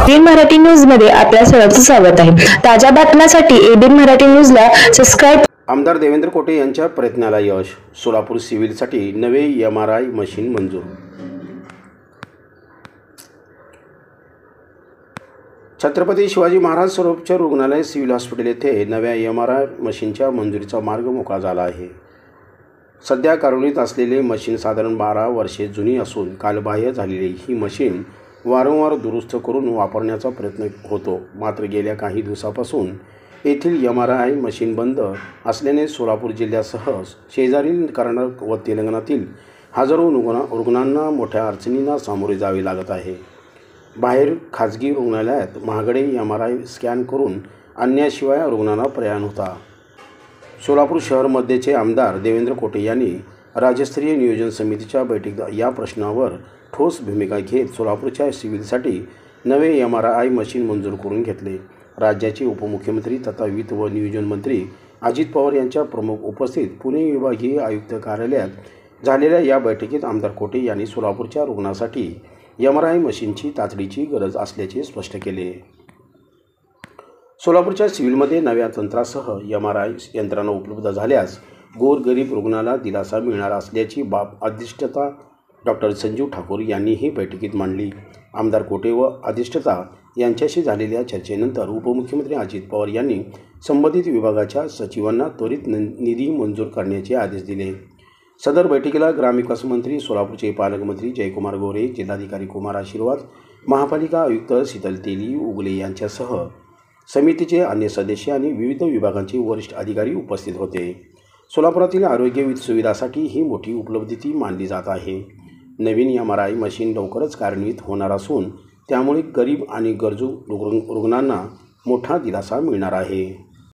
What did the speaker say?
ABN Marathi news मध्ये आपल्या सर्वांचं स्वागत आहे। ताज्या बातम्यांसाठी एबीएन मराठी न्यूजला सबस्क्राइब। आमदार देवेंद्र कोटे यांच्या प्रयत्नाला यश। सोलापूर सिव्हिलसाठी नवे एमआरआय मशीन मंजूर। छत्रपती शिवाजी महाराज सर्वोपचार रुग्णालय सिव्हिल हॉस्पिटल येथे नव्या एमआरआय मशीनच्या मंजुरीचा मार्ग मोकळा झाला आहे। सध्या कार्यान्वित असलेले मशीन साधारण 12 वर्षे जुनी असून कालबाह्य झालेली ही मशीन वारंवार दुरुस्त करून वापरण्याचा प्रयत्न होतो। मात्र गेल्या काही दिवसापासून येथील एमआरआय मशीन बंद असल्याने सोलापूर जिल्ह्यासह शेजारील कर्नाटक व तेलंगणातील हजारो रुग्णांना मोठ्या अडचणींना सामोरे जावे लागत आहे। बाहेर खाजगी रुग्णालयात महागडे एमआरआय स्कॅन करून आणण्याशिवाय रुग्णांना पर्याय नव्हता। सोलापूर शहरमध्येचे आमदार देवेंद्र कोटे यांनी राज्यस्तरीय नियोजन समितीच्या बैठकीत या प्रश्नावर ठोस भूमिका घेत सोलापूरच्या सिव्हिलसाठी नवे एमआरआय मशीन मंजूर करून घेतले। राज्याचे उपमुख्यमंत्री तथा वित्त व नियोजन मंत्री अजित पवार यांच्या प्रमुख उपस्थितीत पुणे विभागीय आयुक्त कार्यालयात झालेल्या या बैठकीत आमदार कोटे यांनी सोलापूरच्या रुग्णांसाठी एमआरआय मशीनची तातडीची गरज असल्याचे स्पष्ट केले। सोलापूरच्या सिव्हिलमध्ये नव्या तंत्रासह एमआरआय यंत्रणा उपलब्ध झाल्यास गोरगरीब रुग्णाला दिलासा मिळणार असल्याची बाब अधिष्ठाता डॉक्टर संजीव ठाकूर यांनीही बैठकीत मांडली। आमदार कोटे व अधिष्ठाता यांच्याशी झालेल्या चर्चेनंतर उपमुख्यमंत्री अजित पवार यांनी संबंधित विभागाच्या सचिवांना त्वरित निधी मंजूर करण्याचे आदेश दिले। सदर बैठकीला ग्रामविकास मंत्री, सोलापूरचे पालकमंत्री जयकुमार गोरे, जिल्हाधिकारी कुमार आशीर्वाद, महापालिका आयुक्त शीतल तेली उगले यांच्यासह समितीचे अन्य सदस्य आणि विविध विभागांचे वरिष्ठ अधिकारी उपस्थित होते। सोलापुरातील आरोग्य सुविधासाठी ही मोठी उपलब्धी मानली जात आहे। नवीन एमआरआय मशीन लवकरच कार्यान्वित होणार असून त्यामुळे गरीब आणि गरजू रुग्णांना मोठा दिलासा मिळणार आहे।